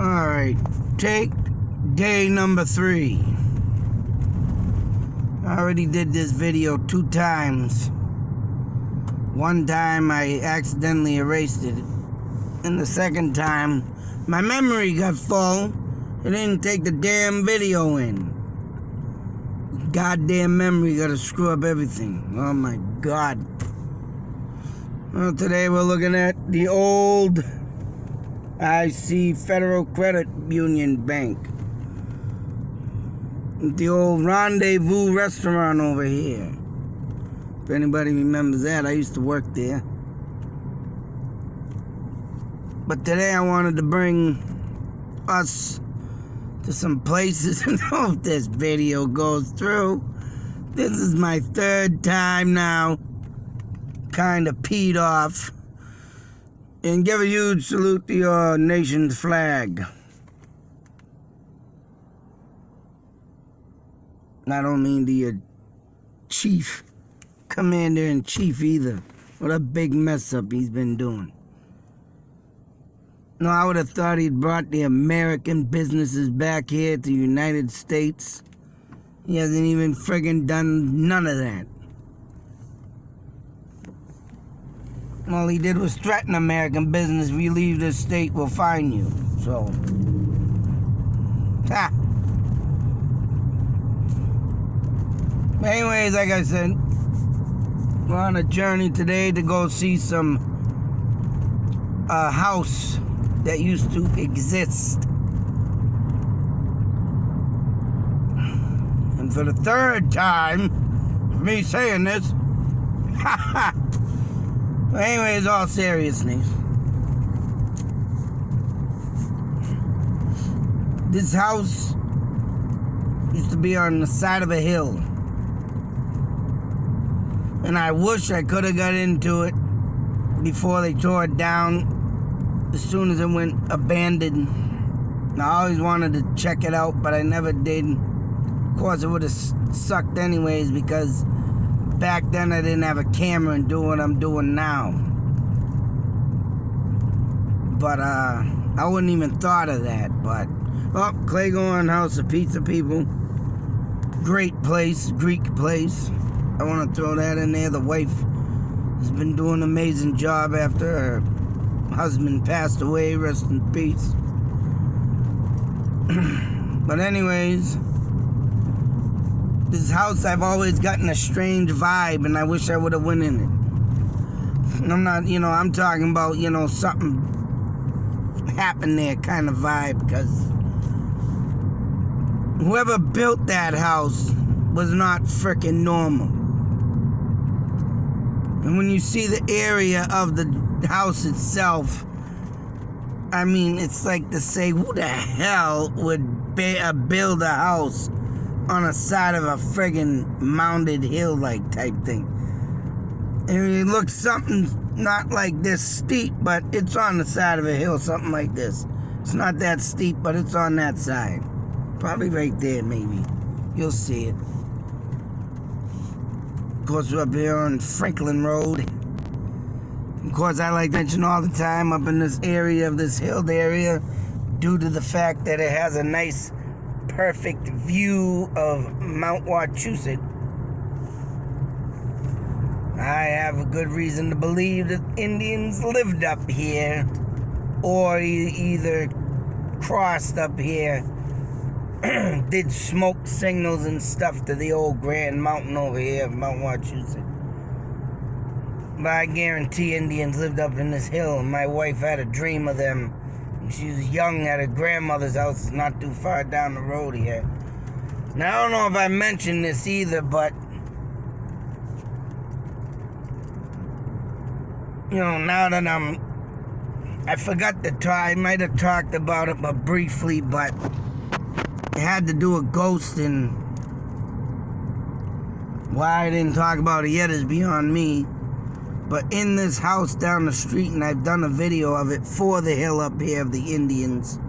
Alright, take day number 3. I already did this video 2 times. One time I accidentally erased it. And the second time, my memory got full. It didn't take the damn video in. Goddamn memory gotta screw up everything. Oh my god. Well, today we're looking at the old IC Federal Credit Union Bank. The old Rendezvous restaurant over here. If anybody remembers that, I used to work there. But today I wanted to bring us to some places and hope this video goes through. This is my 3rd time now. Kind of peed off. And give a huge salute to your nation's flag. I don't mean to your chief, commander-in-chief either. What a big mess up he's been doing. No, I would have thought he'd brought the American businesses back here to the United States. He hasn't even friggin' done none of that. All he did was threaten American business. If you leave this state, we'll fine you. So, anyways, like I said, we're on a journey today to go see some house that used to exist. And for the 3rd time, me saying this, anyways, all seriousness, this house used to be on the side of a hill. And I wish I could have got into it before they tore it down as soon as it went abandoned. I always wanted to check it out, but I never did. Of course, it would have sucked anyways, because back then I didn't have a camera and do what I'm doing now. But I wouldn't even thought of that. But Claygon House of Pizza, people. Great place, Greek place. I want to throw that in there. The wife has been doing an amazing job after her husband passed away. Rest in peace. But anyways, this house, I've always gotten a strange vibe, and I wish I would have went in it. And I'm not, I'm talking about, something happened there kind of vibe, because whoever built that house was not frickin' normal. And when you see the area of the house itself, I mean, it's like to say, who the hell would build a house on the side of a friggin' mounded hill like type thing? And it looks something not like this steep, but it's on the side of a hill, something like this. It's not that steep, but it's on that side. Probably right there, maybe. You'll see it. Of course, we're up here on Franklin Road. Of course, I like to mention all the time up in this area of this hill area, due to the fact that it has a nice, perfect view of Mount Wachusett. I have a good reason to believe that Indians lived up here, or either crossed up here, did smoke signals and stuff to the old Grand Mountain over here, Mount Wachusett. But I guarantee Indians lived up in this hill, and my wife had a dream of them when she was young at her grandmother's house not too far down the road here. Now, I don't know if I mentioned this either, but now that I forgot to talk, I might have talked about it but briefly, but it had to do with ghosts, and why I didn't talk about it yet is beyond me. But in this house down the street, and I've done a video of it for the hill up here of the Indians,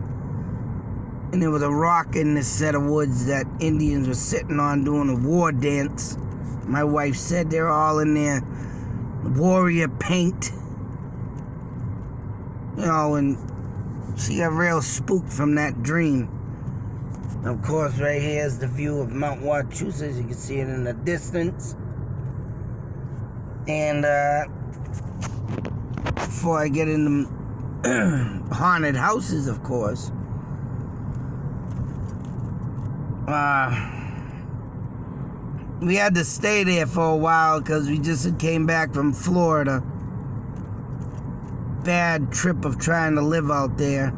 and there was a rock in this set of woods that Indians were sitting on doing a war dance. My wife said they're all in their warrior paint, and she got real spooked from that dream. Of course, right here is the view of Mount Wachusett. You can see it in the distance. And before I get into haunted houses, of course, we had to stay there for a while because we just came back from Florida. Bad trip of trying to live out there.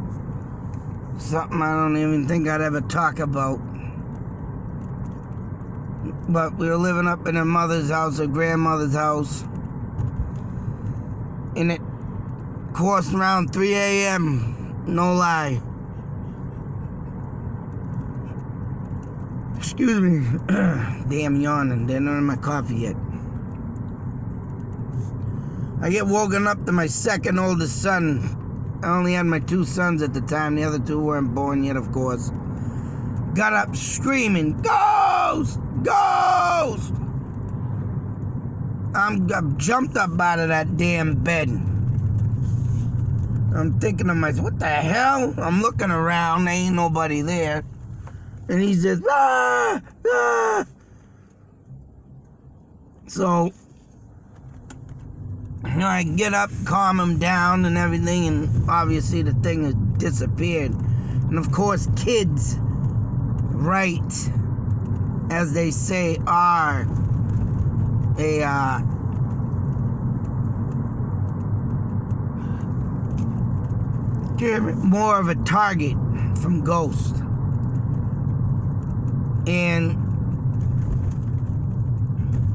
Something I don't even think I'd ever talk about. But we were living up in her mother's house, her grandmother's house. And it cost around 3 a.m. No lie. Excuse me. Damn yawning. Didn't earn my coffee yet. I get woken up to my second oldest son. I only had my 2 sons at the time. The other 2 weren't born yet, of course. Got up screaming, "Ghost! Ghost!" I jumped up out of that damn bed. I'm thinking to myself, what the hell? I'm looking around. There ain't nobody there. And he's just, ah, ah. So, I get up, calm him down and everything, and obviously the thing has disappeared. And of course, kids, right, as they say, are more of a target from ghosts. And,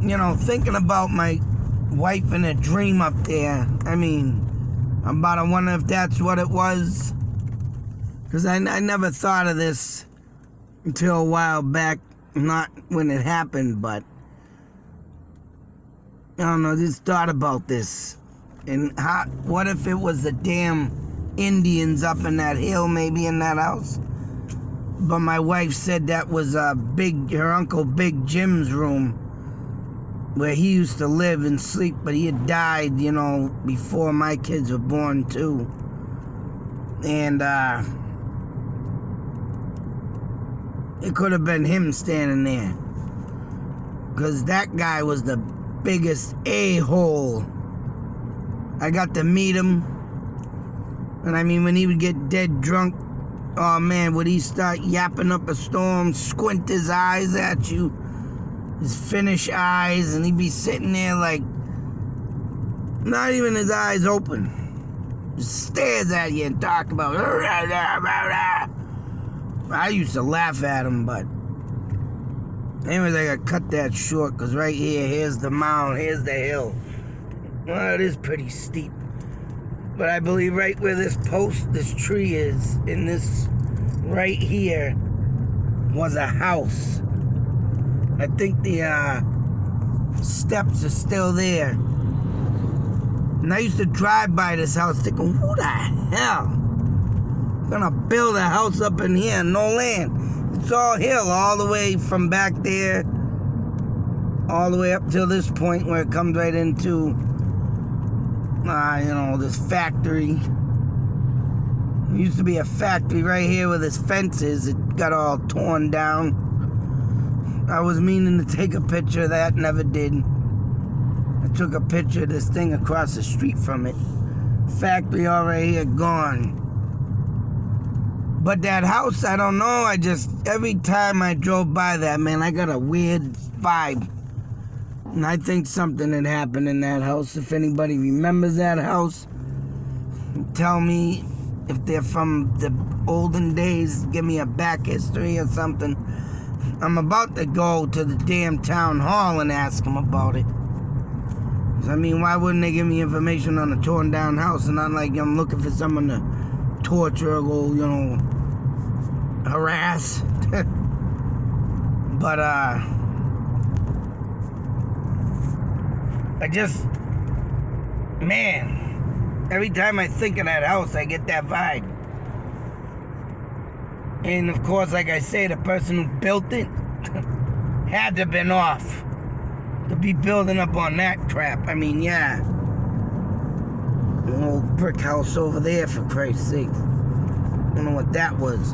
you know, thinking about my wife in a dream up there, I mean, I'm about to wonder if that's what it was. Because I never thought of this until a while back, not when it happened, but I don't know, just thought about this. And what if it was the damn Indians up in that hill, maybe in that house? But my wife said that was her Uncle Big Jim's room, where he used to live and sleep, but he had died, you know, before my kids were born too. And it could have been him standing there, because that guy was the biggest a-hole. I got to meet him, and I mean, when he would get dead drunk, oh man, would he start yapping up a storm, squint his eyes at you, his Finnish eyes, and he'd be sitting there like, not even his eyes open, just stares at you and talk about, I used to laugh at him, but anyways, I gotta cut that short, because right here's the mound, here's the hill. Well, it is pretty steep. But I believe right where this tree is, in this, right here, was a house. I think the steps are still there. And I used to drive by this house thinking, who the hell? I'm gonna build a house up in here, no land. It's all hill, all the way from back there, all the way up till this point where it comes right into, you know, this factory. There used to be a factory right here with its fences. It got all torn down. I was meaning to take a picture of that, never did. I took a picture of this thing across the street from it. Factory all right here, gone. But that house, I don't know, every time I drove by that, man, I got a weird vibe. And I think something had happened in that house. If anybody remembers that house, tell me. If they're from the olden days, give me a back history or something. I'm about to go to the damn town hall and ask them about it. I mean, why wouldn't they give me information on a torn down house? And not like I'm looking for someone to torture or go, you know, harass. But, man, every time I think of that house, I get that vibe. And of course, like I say, the person who built it had to have been off to be building up on that crap. I mean, yeah. An old brick house over there, for Christ's sake. I don't know what that was.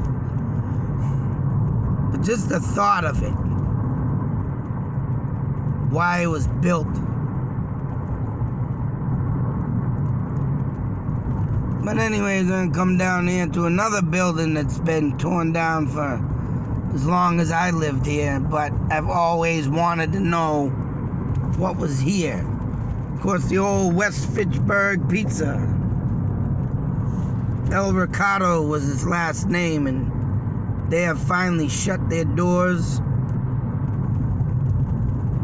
But just the thought of it. Why it was built. But anyway, we're going to come down here to another building that's been torn down for as long as I lived here. But I've always wanted to know what was here. Of course, the old West Fitchburg pizza. El Ricardo was his last name, and they have finally shut their doors.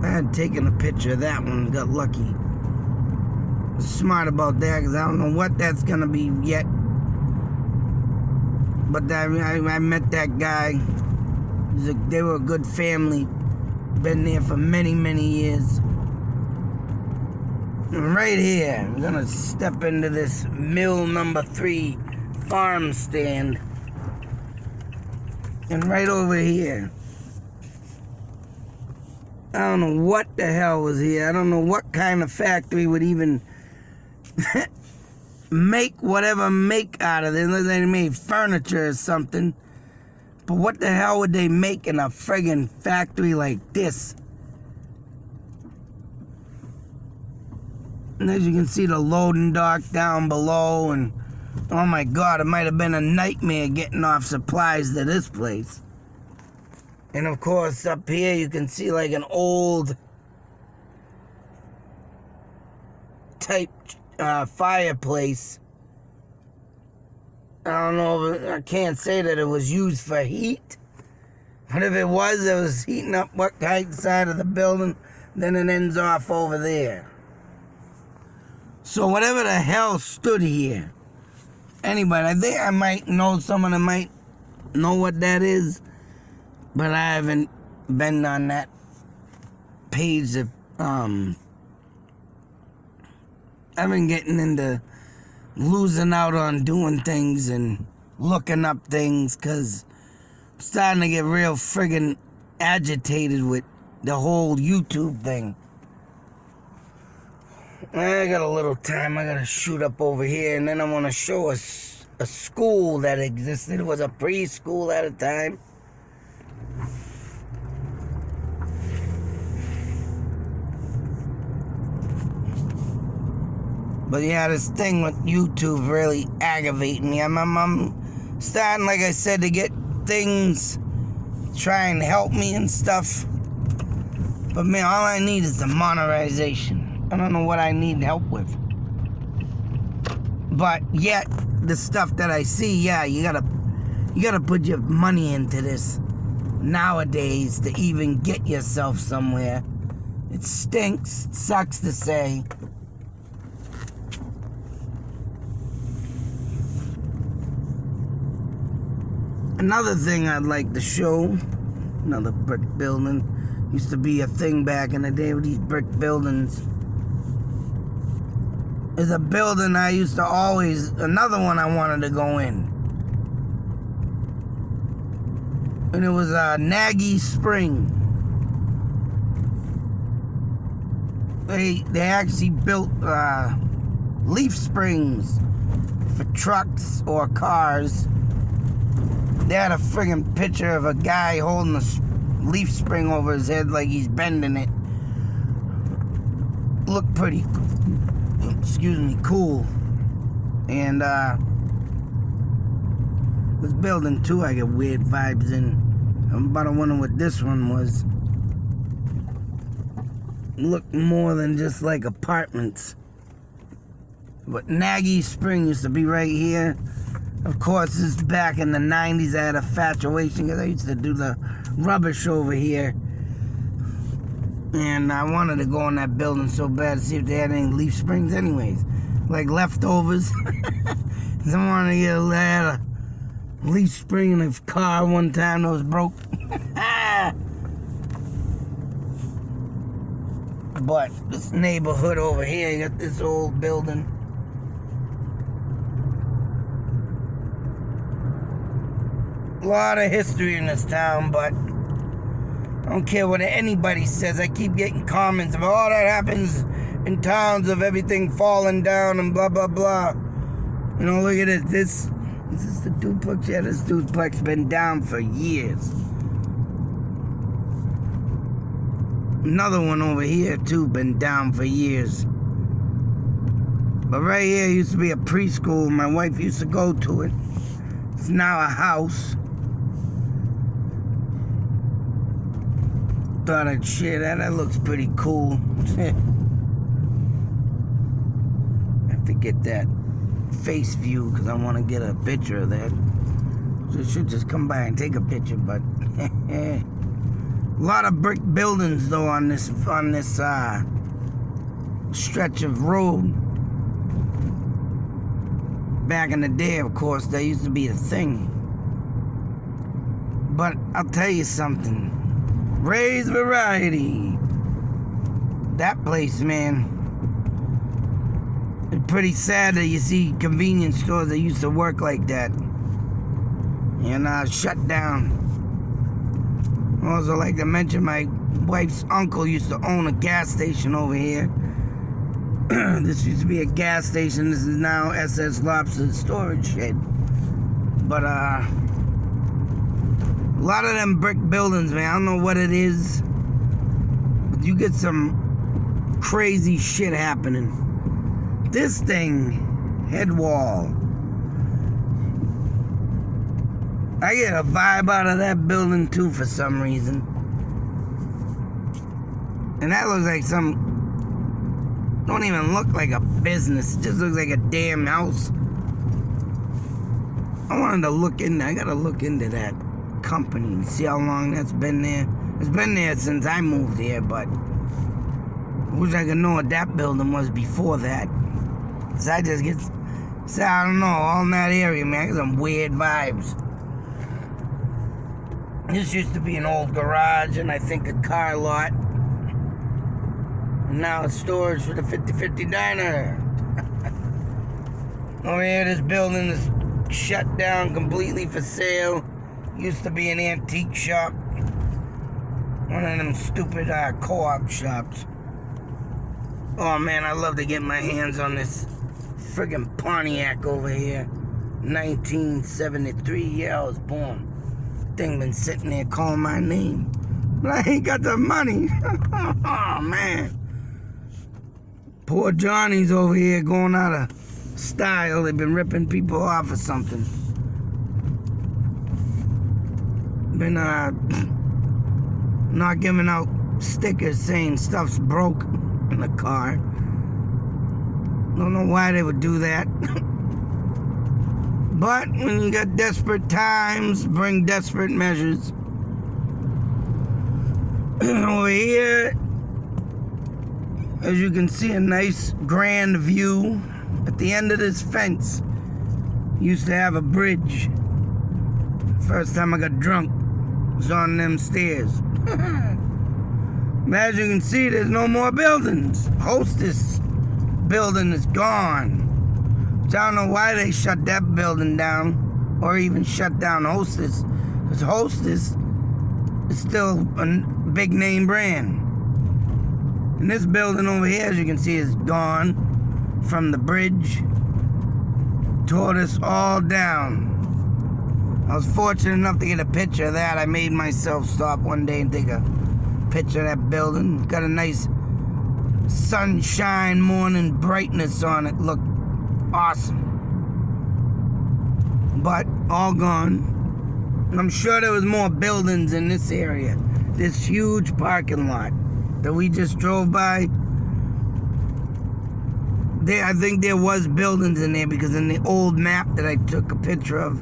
I had taken a picture of that one, got lucky. Smart about that, because I don't know what that's gonna be yet. But I met that guy. They were a good family. Been there for many, many years. And right here, I'm gonna step into this mill number 3 farm stand. And right over here, I don't know what the hell was here. I don't know what kind of factory would even make whatever make out of it. Unless they made furniture or something. But what the hell would they make in a friggin' factory like this? And as you can see, the loading dock down below, and oh my God, it might have been a nightmare getting off supplies to this place. And of course, up here you can see like an old type fireplace. I don't know, I can't say that it was used for heat. But if it was heating up what side of the building, then it ends off over there. So whatever the hell stood here, anybody, I think I might know someone that might know what that is, but I haven't been on that page of, I've been getting into losing out on doing things and looking up things, because I'm starting to get real friggin' agitated with the whole YouTube thing. I got a little time. I gotta shoot up over here, and then I want to show us a school that existed. It was a preschool at a time. But yeah, this thing with YouTube really aggravating me. I'm starting, like I said, to get things try and help me and stuff. But man, all I need is the monetization. I don't know what I need help with. But yet, the stuff that I see, yeah, you gotta put your money into this nowadays to even get yourself somewhere. It stinks. It sucks to say. Another thing I'd like to show, another brick building. Used to be a thing back in the day with these brick buildings. Is a building I used to always, another one I wanted to go in. And it was Nagy Spring. They actually built leaf springs for trucks or cars. They had a friggin' picture of a guy holding a leaf spring over his head like he's bending it. Looked pretty, cool. And this building too, I get weird vibes in. I'm about to wonder what this one was. Looked more than just like apartments. But Nagy Spring used to be right here. Of course, this is back in the 90s. I had a infatuation because I used to do the rubbish over here. And I wanted to go in that building so bad to see if they had any leaf springs anyways. Like leftovers. Someone wanted to get I had a leaf spring in a car one time that was broke. But this neighborhood over here, you got this old building. A lot of history in this town, but I don't care what anybody says. I keep getting comments about, oh, that happens in towns of everything falling down and blah, blah, blah. You know, look at it. This Is this the duplex? Yeah, this duplex been down for years. Another one over here, too, been down for years. But right here used to be a preschool. My wife used to go to it. It's now a house. Thought I'd share that. That looks pretty cool. I have to get that face view because I want to get a picture of that. So I should just come by and take a picture, but a lot of brick buildings though on this stretch of road. Back in the day, of course, that used to be a thing. But I'll tell you something. Ray's Variety. That place, man. It's pretty sad that you see convenience stores that used to work like that and shut down. I also like to mention my wife's uncle used to own a gas station over here. This used to be a gas station. This is now SS Lobster's storage shed. But a lot of them brick buildings, man, I don't know what it is, but you get some crazy shit happening. This thing, head wall. I get a vibe out of that building too for some reason. And that looks like don't even look like a business. It just looks like a damn house. I wanted to look in there. I gotta look into that company and see how long that's been there. It's been there since I moved here, but I wish I could know what that building was before that. Cause I just get, I don't know, all in that area, man, I get some weird vibes. This used to be an old garage and I think a car lot. And now it's storage for the 50/50 diner. Over here, this building is shut down completely for sale. Used to be an antique shop. One of them stupid co-op shops. Oh man, I'd love to get my hands on this friggin' Pontiac over here. 1973, yeah, I was born. Thing been sitting there calling my name. But I ain't got the money. Oh man. Poor Johnny's over here going out of style. They've been ripping people off or something. Been not giving out stickers saying stuff's broke in the car. Don't know why they would do that. But when you got desperate times, bring desperate measures. Over here, as you can see, a nice grand view. At the end of this fence, used to have a bridge. First time I got drunk was on them stairs. As you can see, there's no more buildings. Hostess building is gone. So I don't know why they shut that building down or even shut down Hostess. Because Hostess is still a big name brand. And this building over here, as you can see, is gone from the bridge. Tore us all down. I was fortunate enough to get a picture of that. I made myself stop one day and take a picture of that building. It's got a nice sunshine morning brightness on it. Looked awesome. But all gone. And I'm sure there was more buildings in this area. This huge parking lot that we just drove by. I think there was buildings in there because in the old map that I took a picture of,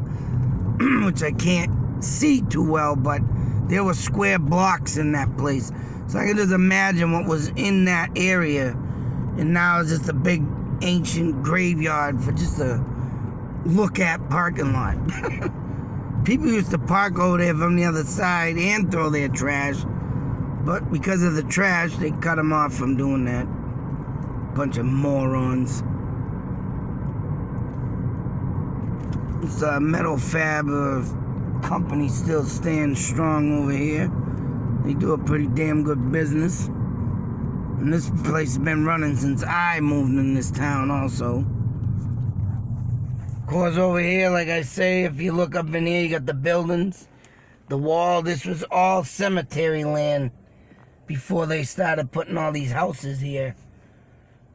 which I can't see too well, but there were square blocks in that place. So I can just imagine what was in that area. And now it's just a big ancient graveyard for just a look at parking lot. People used to park over there from the other side and throw their trash. But because of the trash, they cut them off from doing that. Bunch of morons. It's a metal fab company still stands strong over here. They do a pretty damn good business. And this place has been running since I moved in this town also. Of course, over here, like I say, if you look up in here, you got the buildings, the wall. This was all cemetery land before they started putting all these houses here.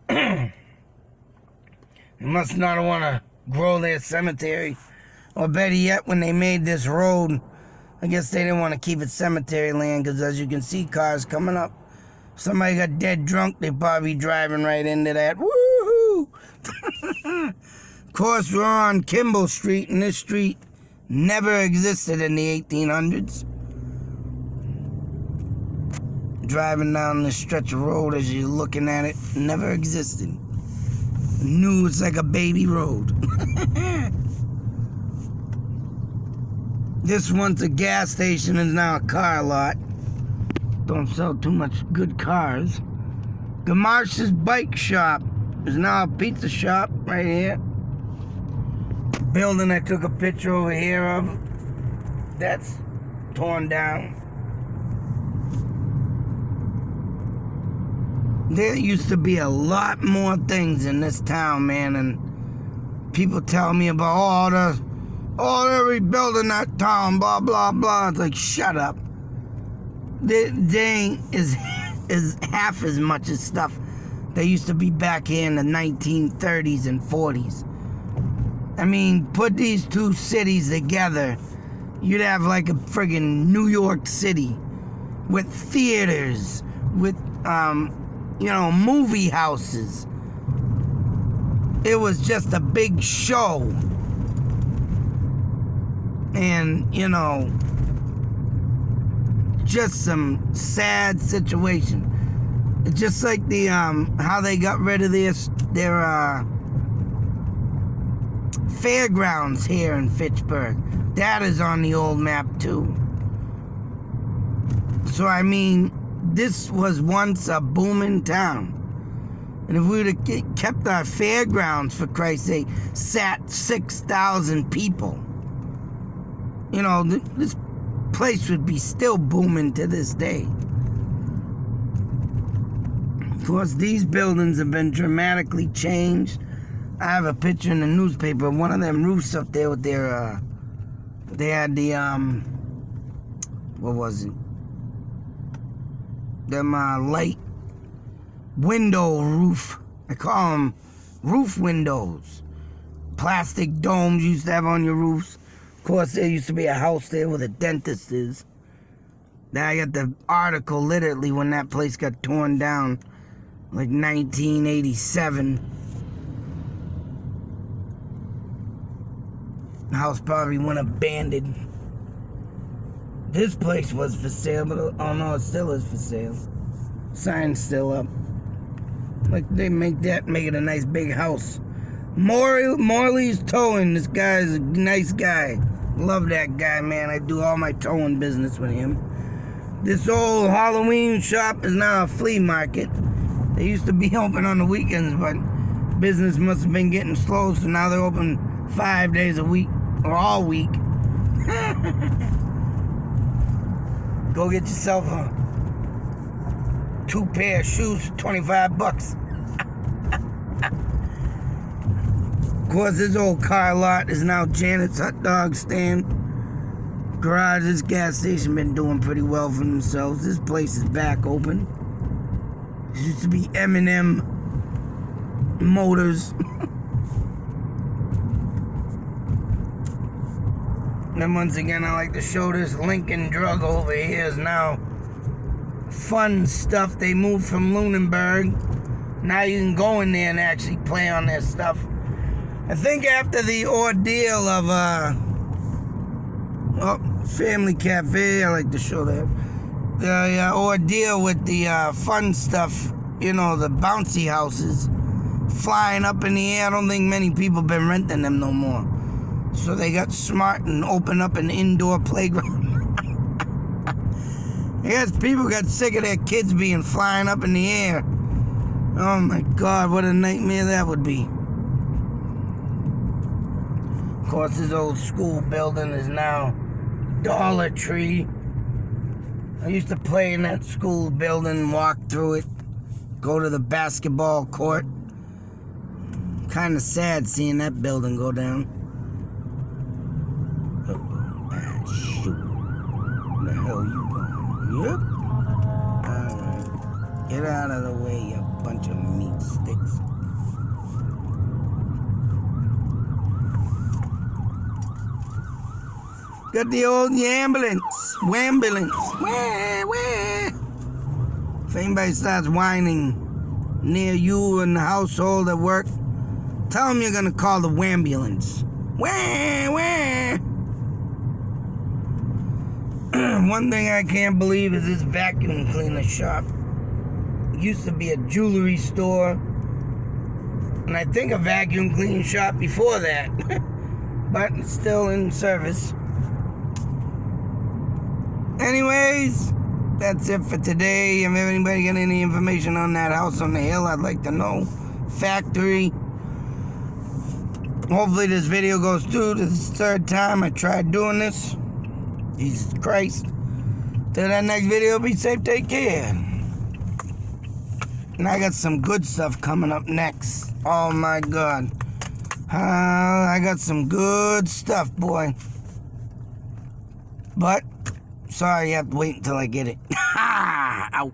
They must not want to grow their cemetery. Or better yet, when they made this road, I guess they didn't want to keep it cemetery land, because as you can see, cars coming up. Somebody got dead drunk, they probably driving right into that. Woohoo! Of course, we're on Kimball Street, and this street never existed in the 1800s. Driving down this stretch of road as you're looking at it, never existed. New, it's like a baby road. This once a gas station is now a car lot. Don't sell too much good cars. Gamarsh's Bike Shop is now a pizza shop right here. Building I took a picture over here of, that's torn down. There used to be a lot more things in this town, man, and people tell me about they're rebuilding that town, blah, blah, blah. It's like, shut up. They is half as much as stuff that used to be back here in the 1930s and 40s. I mean, put these two cities together, you'd have like a friggin' New York City with theaters, with, movie houses. It was just a big show. And, just some sad situation. It's just like the, how they got rid of their fairgrounds here in Fitchburg. That is on the old map too. So, I mean, this was once a booming town. And if we would have kept our fairgrounds, for Christ's sake, sat 6,000 people, this place would be still booming to this day. Of course, these buildings have been dramatically changed. I have a picture in the newspaper of one of them roofs up there with their, they had the, what was it? Them, light window roof. I call them roof windows. Plastic domes you used to have on your roofs. Of course, there used to be a house there where the dentist is. Now I got the article literally when that place got torn down, like 1987. The house probably went abandoned. This place was for sale, but oh no, it still is for sale. Sign's still up. Like they make it a nice big house. Morley's Towing. This guy's a nice guy. Love that guy, man. I do all my towing business with him. This old Halloween shop is now a flea market. They used to be open on the weekends, but business must have been getting slow, so now they're open 5 days a week, or all week. Go get yourself a 2 pair of shoes for $25. Of course, this old car lot is now Janet's hot dog stand. Garage, this gas station been doing pretty well for themselves. This place is back open. This used to be M&M Motors. Then once again, I like to show this Lincoln Drug over here is now fun stuff. They moved from Lunenburg. Now you can go in there and actually play on their stuff. I think after the ordeal of Family Cafe, I like to show that. The ordeal with the fun stuff, the bouncy houses flying up in the air. I don't think many people been renting them no more. So they got smart and opened up an indoor playground. I guess people got sick of their kids being flying up in the air. Oh my God, what a nightmare that would be. Of course, this old school building is now Dollar Tree. I used to play in that school building, walk through it, go to the basketball court. Kind of sad seeing that building go down. Get out of the way, you bunch of meat sticks. Got the old ambulance. Wambulance. Wah, wah. If anybody starts whining near you in the household at work, tell them you're going to call the wambulance. Wah, wah. One thing I can't believe is this vacuum cleaner shop. It used to be a jewelry store, and I think a vacuum cleaning shop before that, but it's still in service. Anyways, that's it for today. If anybody got any information on that house on the hill, I'd like to know. Factory. Hopefully this video goes through. This is the third time I tried doing this. Jesus Christ. Till that next video, be safe, take care. And I got some good stuff coming up next. Oh my God. I got some good stuff, boy. But, sorry, you have to wait until I get it. Out.